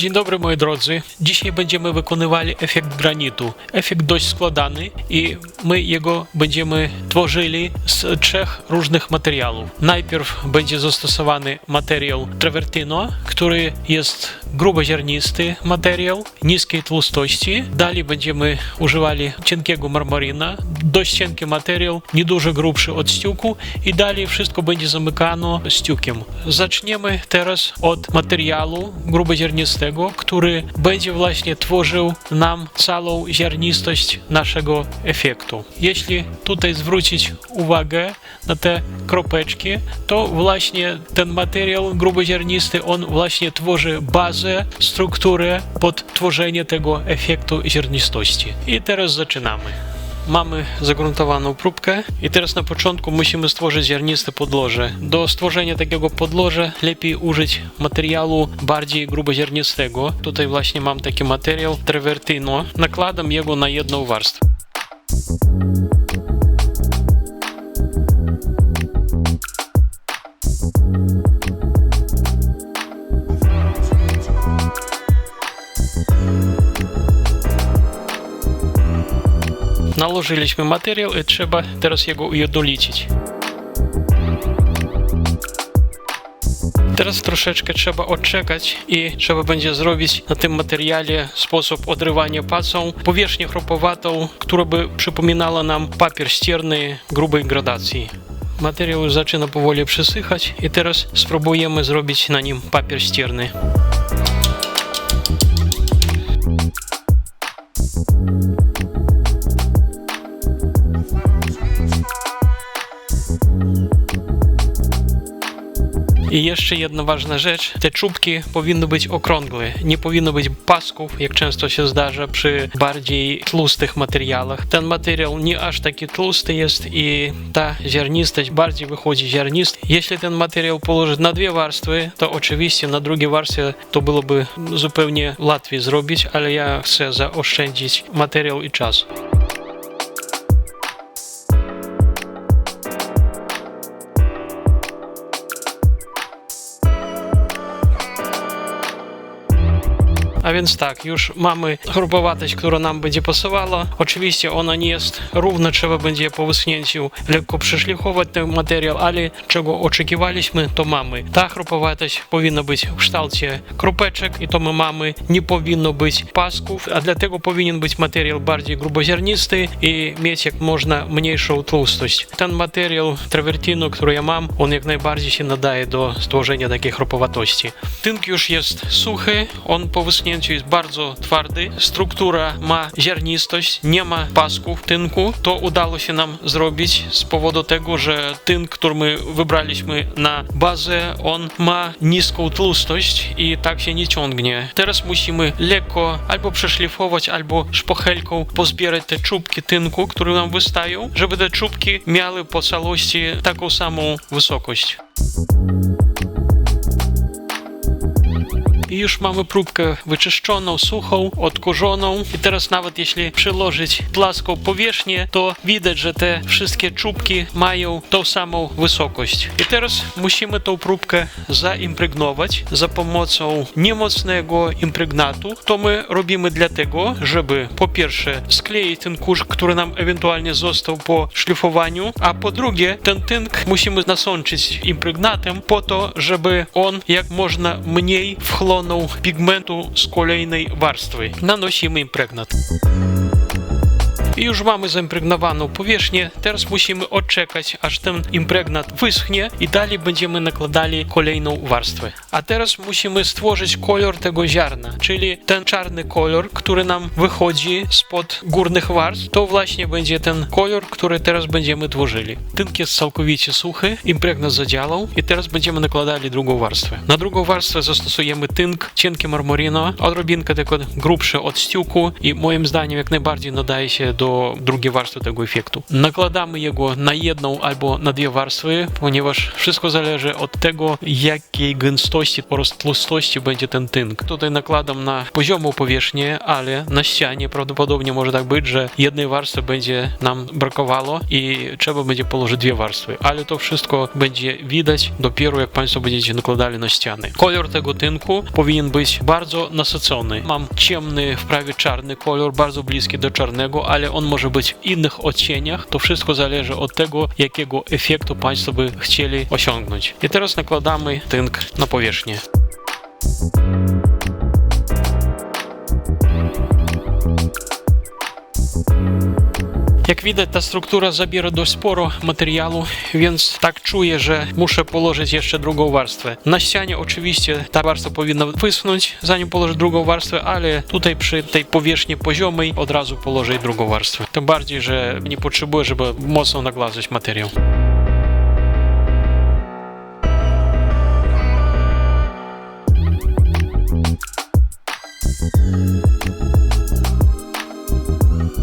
Dzień dobry moi drodzy. Dzisiaj będziemy wykonywali efekt granitu. Efekt dość składany i my jego będziemy tworzyli z trzech różnych materiałów. Najpierw będzie zastosowany materiał travertino, który jest gruboziarnisty materiał, niskiej tłustości. Dalej będziemy używali cienkiego marmarina, dość cienki materiał, nie dużo grubszy od ściółku i dalej wszystko będzie zamykano ściółkiem. Zaczniemy teraz od materiału gruboziarnistego, który będzie właśnie tworzył nam całą ziarnistość naszego efektu. Jeśli tutaj zwrócić uwagę na te kropeczki, to właśnie ten materiał gruboziarnisty, on właśnie tworzy bazę, strukturę pod tworzenie tego efektu ziarnistości. I teraz zaczynamy. Mamy zagruntowaną próbkę i teraz na początku musimy stworzyć ziarniste podłoże. Do stworzenia takiego podłoża lepiej użyć materiału bardziej gruboziarnistego. Tutaj właśnie mam taki materiał travertino. Nakładam jego na jedną warstwę. Nałożyliśmy materiał i trzeba teraz jego ujednolicić. Teraz troszeczkę trzeba odczekać i trzeba będzie zrobić na tym materiale sposób odrywania pacą, powierzchnię chropowatą, która by przypominała nam papier ścierny grubej gradacji. Materiał już zaczyna powoli przesychać i teraz spróbujemy zrobić na nim papier ścierny. I jeszcze jedna ważna rzecz, te czubki powinny być okrągłe, nie powinno być pasków, jak często się zdarza przy bardziej tłustych materiałach. Ten materiał nie aż taki tłusty jest i ta ziarnistość bardziej wychodzi ziarnista. Jeśli ten materiał położyć na dwie warstwy, to oczywiście na drugiej warstwie to byłoby zupełnie łatwiej zrobić, ale ja chcę zaoszczędzić materiał i czas. A więc tak, już mamy chropowatość, która nam będzie pasowała. Oczywiście ona nie jest równa, trzeba będzie po wyschnięciu lekko przeszlifować ten materiał, ale czego oczekiwaliśmy, to mamy. Ta chropowatość powinna być w kształcie kropeczek i to my mamy. Nie powinno być pasków, a dlatego powinien być materiał bardziej gruboziarnisty i mieć jak można mniejszą tłustość. Ten materiał travertino, który ja mam, on jak najbardziej się nadaje do stworzenia takiej chropowatości. Tynk już jest suchy, on po wyschnięciu jest bardzo twardy, struktura ma ziarnistość, nie ma pasków tynku. To udało się nam zrobić z powodu tego, że tynk, który my wybraliśmy na bazę, on ma niską tłustość i tak się nie ciągnie. Teraz musimy lekko albo przeszlifować, albo szpachelką pozbierać te czubki tynku, które nam wystają, żeby te czubki miały po całości taką samą wysokość. I już mamy próbkę wyczyszczoną, suchą, odkurzoną i teraz nawet jeśli przyłożyć płaską powierzchnię, to widać, że te wszystkie czubki mają tą samą wysokość. I teraz musimy tą próbkę zaimpregnować za pomocą niemocnego impregnatu. To my robimy dlatego, żeby po pierwsze skleić ten kurz, który nam ewentualnie został po szlifowaniu, a po drugie ten tynk musimy nasączyć impregnatem po to, żeby on jak można mniej wchłonął pigmentu z kolejnej warstwy. Nanosimy impregnat. I już mamy zaimpregnowaną powierzchnię. Teraz musimy odczekać, aż ten impregnat wyschnie i dalej będziemy nakładali kolejną warstwę. A teraz musimy stworzyć kolor tego ziarna, czyli ten czarny kolor, który nam wychodzi spod górnych warstw, to właśnie będzie ten kolor, który teraz będziemy tworzyli. Tynk jest całkowicie suchy, impregnat zadziałał i teraz będziemy nakładali drugą warstwę. Na drugą warstwę zastosujemy tynk, cienkie marmarino, odrobinkę tego grubsze od ściółku i moim zdaniem jak najbardziej nadaje się do do drugiej warstwy tego efektu. Nakładamy jego na jedną albo na dwie warstwy, ponieważ wszystko zależy od tego, jakiej gęstości oraz tłustości będzie ten tynk. Tutaj nakładam na poziomą powierzchnię, ale na ścianie prawdopodobnie może tak być, że jednej warstwy będzie nam brakowało i trzeba będzie położyć dwie warstwy, ale to wszystko będzie widać dopiero jak Państwo będziecie nakładali na ściany. Kolor tego tynku powinien być bardzo nasycony. Mam ciemny, prawie czarny kolor, bardzo bliski do czarnego, ale on może być w innych odcieniach. To wszystko zależy od tego, jakiego efektu Państwo by chcieli osiągnąć. I teraz nakładamy tynk na powierzchnię. Jak widać, ta struktura zabiera dość sporo materiału, więc tak czuję, że muszę położyć jeszcze drugą warstwę. Na ścianie oczywiście ta warstwa powinna wyschnąć, zanim położę drugą warstwę, ale tutaj przy tej powierzchni poziomej od razu położę drugą warstwę. Tym bardziej, że nie potrzebuję, żeby mocno naglazać materiał.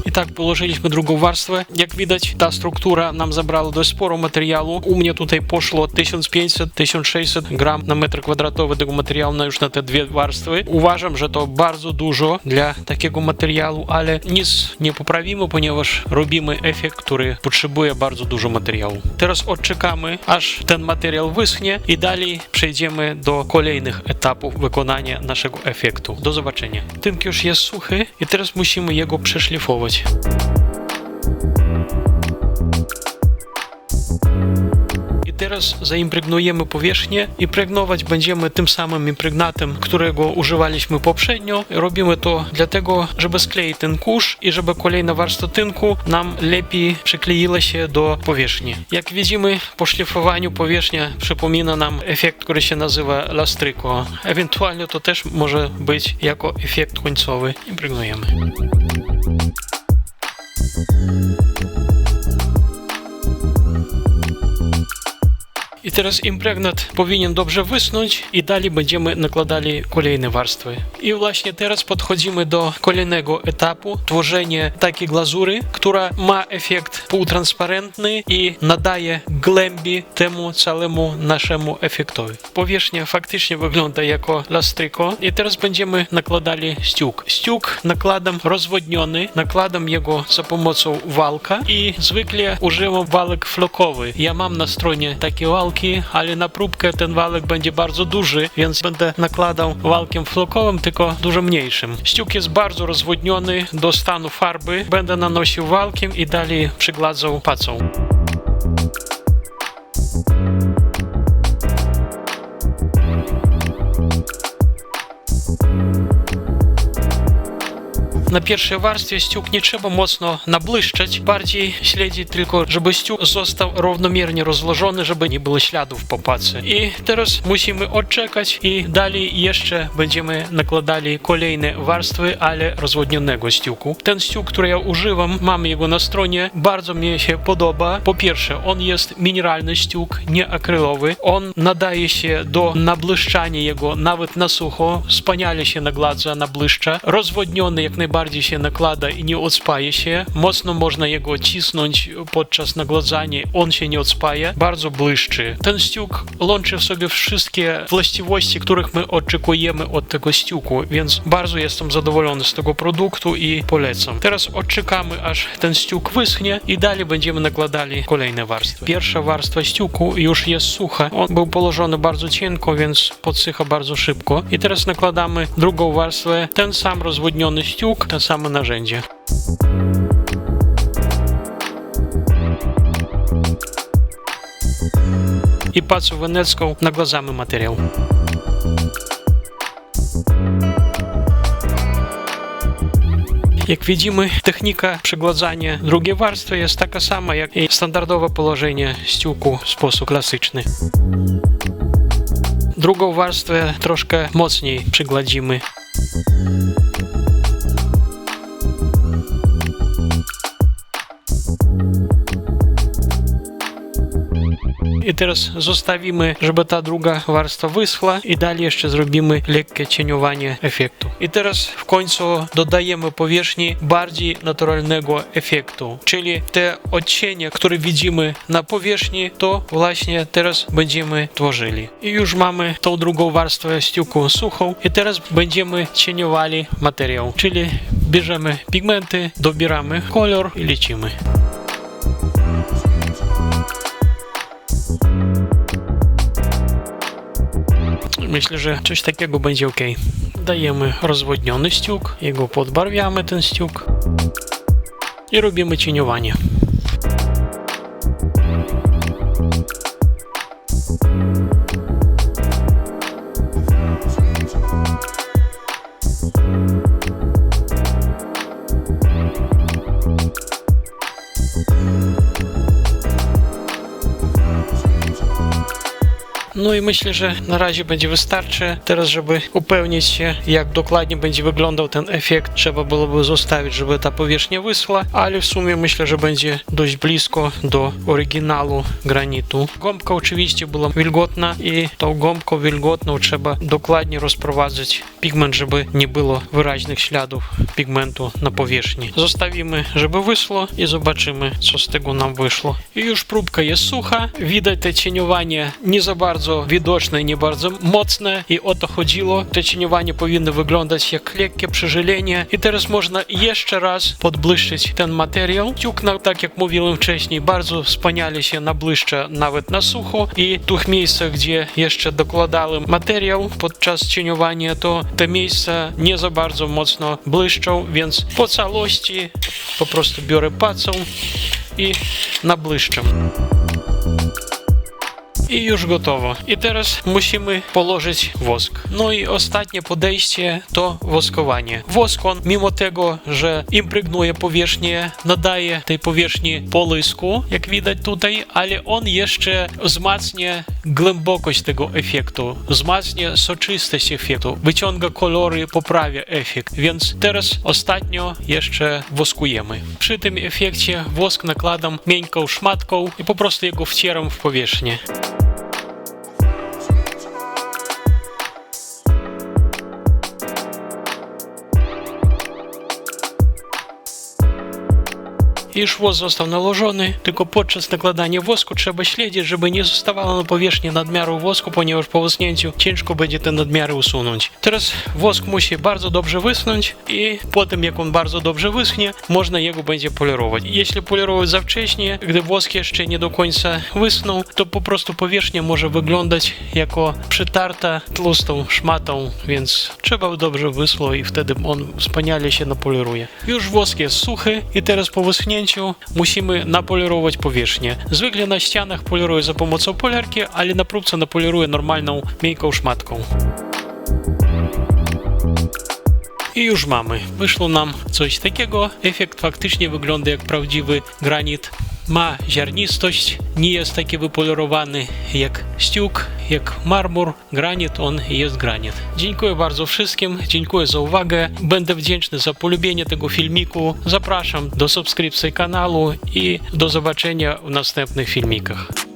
I tak położyliśmy drugą warstwę. Jak widać, ta struktura nam zabrała dość sporo materiału. U mnie tutaj poszło 1500-1600 gram na metr kwadratowy tego materiału już na te dwie warstwy. Uważam, że to bardzo dużo dla takiego materiału, ale nic nie poprawimy, ponieważ robimy efekt, który potrzebuje bardzo dużo materiału. Teraz odczekamy, aż ten materiał wyschnie i dalej przejdziemy do kolejnych etapów wykonania naszego efektu. Do zobaczenia. Tynk już jest suchy i teraz musimy jego przeszlifować. I teraz zaimpregnujemy powierzchnię. Impregnować będziemy tym samym impregnatem, którego używaliśmy poprzednio. Robimy to dlatego, żeby skleić ten kurz i żeby kolejna warstwa tynku nam lepiej przykleiła się do powierzchni. Jak widzimy, po szlifowaniu powierzchnia przypomina nam efekt, który się nazywa lastryko. Ewentualnie to też może być jako efekt końcowy. Impregnujemy. I teraz impregnat powinien dobrze wysnąć i dalej będziemy nakładali kolejne warstwy. I właśnie teraz podchodzimy do kolejnego etapu tworzenia takiej glazury, która ma efekt półtransparentny i nadaje głębi temu całemu naszemu efektowi. Powierzchnia faktycznie wygląda jako lastryko i teraz będziemy nakładali ściółk. Ściółk nakładam rozwodniony, nakładam jego za pomocą walka i zwykle używam walek flokowy. Ja mam na stronie takie walki, ale na próbkę ten walek będzie bardzo duży, więc będę nakładał walkiem flokowym, tylko dużo mniejszym. Ściółk jest bardzo rozwodniony do stanu farby. Będę nanosił walkiem i dalej przygladzał pacą. Na pierwszej warstwie ściółk nie trzeba mocno nabłyszczać, bardziej śledzić tylko, żeby ściółk został równomiernie rozłożony, żeby nie było śladów po pacy. I teraz musimy odczekać i dalej jeszcze będziemy nakładali kolejne warstwy, ale rozwodnionego ściółku. Ten ściółk, który ja używam, mam jego na stronie, bardzo mi się podoba. Po pierwsze, on jest mineralny ściółk, nie akrylowy. On nadaje się do nabłyszczania jego nawet na sucho, wspaniale się nagladza, nabłyszcza. Rozwodniony jak najbardziej się nakłada i nie odspaje się. Mocno można jego cisnąć podczas nagladzania, on się nie odspaja. Bardzo błyszczy. Ten ściółk łączy w sobie wszystkie właściwości, których my oczekujemy od tego ściółku, więc bardzo jestem zadowolony z tego produktu i polecam. Teraz odczekamy, aż ten ściółk wyschnie i dalej będziemy nakładali kolejne warstwy. Pierwsza warstwa ściółku już jest sucha. On był położony bardzo cienko, więc podsycha bardzo szybko. I teraz nakładamy drugą warstwę, ten sam rozwodniony ściółk, to samo narzędzie. I pacą wenecką naglazamy materiał. Jak widzimy, technika przygładzania drugiej warstwy jest taka sama, jak i standardowe położenie ściółku w sposób klasyczny. Drugą warstwę troszkę mocniej przygładzimy. I teraz zostawimy, żeby ta druga warstwa wyschła i dalej jeszcze zrobimy lekkie cieniowanie efektu. I teraz w końcu dodajemy powierzchni bardziej naturalnego efektu, czyli te odcienie, które widzimy na powierzchni, to właśnie teraz będziemy tworzyli. I już mamy tą drugą warstwę ściuku suchą i teraz będziemy cieniowali materiał, czyli bierzemy pigmenty, dobieramy kolor i lecimy. Myślę, że coś takiego będzie ok. Dajemy rozwodniony ściuk, jego podbarwiamy ten ściuk i robimy cieniowanie. No i myślę, że na razie będzie wystarczy. Teraz, żeby upewnić się, jak dokładnie będzie wyglądał ten efekt, trzeba byłoby zostawić, żeby ta powierzchnia wyschła, ale w sumie myślę, że będzie dość blisko do oryginału granitu. Gąbka oczywiście była wilgotna i tą gąbką wilgotną trzeba dokładnie rozprowadzać pigment, żeby nie było wyraźnych śladów pigmentu na powierzchni. Zostawimy, żeby wyschło i zobaczymy, co z tego nam wyszło. I już próbka jest sucha, widać te cieniowanie nie za bardzo widoczne, nie bardzo mocne i o to chodziło. Te cieniowanie powinno wyglądać jak lekkie przeżylenie i teraz można jeszcze raz podbłyszczyć ten materiał. Ściuk, tak jak mówiłem wcześniej, bardzo wspaniale się nabłyszcza nawet na sucho i w tych miejscach, gdzie jeszcze dokładałem materiał podczas cieniowania, to te miejsca nie za bardzo mocno błyszczą, więc po całości po prostu biorę pacą i nabłyszczam. I już gotowo. I teraz musimy położyć wosk. No i ostatnie podejście to woskowanie. Wosk on, mimo tego, że impregnuje powierzchnię, nadaje tej powierzchni połysku, jak widać tutaj, ale on jeszcze wzmacnia głębokość tego efektu, wzmacnia soczystość efektu, wyciąga kolory, poprawia efekt. Więc teraz ostatnio jeszcze woskujemy. Przy tym efekcie wosk nakładam miękką szmatką i po prostu jego wcieram w powierzchnię. Już wosk został nałożony, tylko podczas nakładania wosku trzeba śledzić, żeby nie zostawało na powierzchni nadmiaru wosku, ponieważ po wyschnięciu ciężko będzie te nadmiary usunąć. Teraz wosk musi bardzo dobrze wyschnąć i potem, jak on bardzo dobrze wyschnie, można jego będzie polirować. Jeśli polirować za wcześnie, gdy wosk jeszcze nie do końca wyschnął, to po prostu powierzchnia może wyglądać jako przytarta tłustą szmatą, więc trzeba dobrze wyschło i wtedy on wspaniale się napoliruje. Już wosk jest suchy i teraz po wyschnięciu musimy napolirować powierzchnię. Zwykle na ścianach poliruję za pomocą polerki, ale na próbce napoliruję normalną, miękką szmatką. I już mamy. Wyszło nam coś takiego. Efekt faktycznie wygląda jak prawdziwy granit. Ma ziarnistość, nie jest taki wypolerowany jak ściuk, jak marmur. Granit, on jest granit. Dziękuję bardzo wszystkim, dziękuję za uwagę. Będę wdzięczny za polubienie tego filmiku. Zapraszam do subskrypcji kanału i do zobaczenia w następnych filmikach.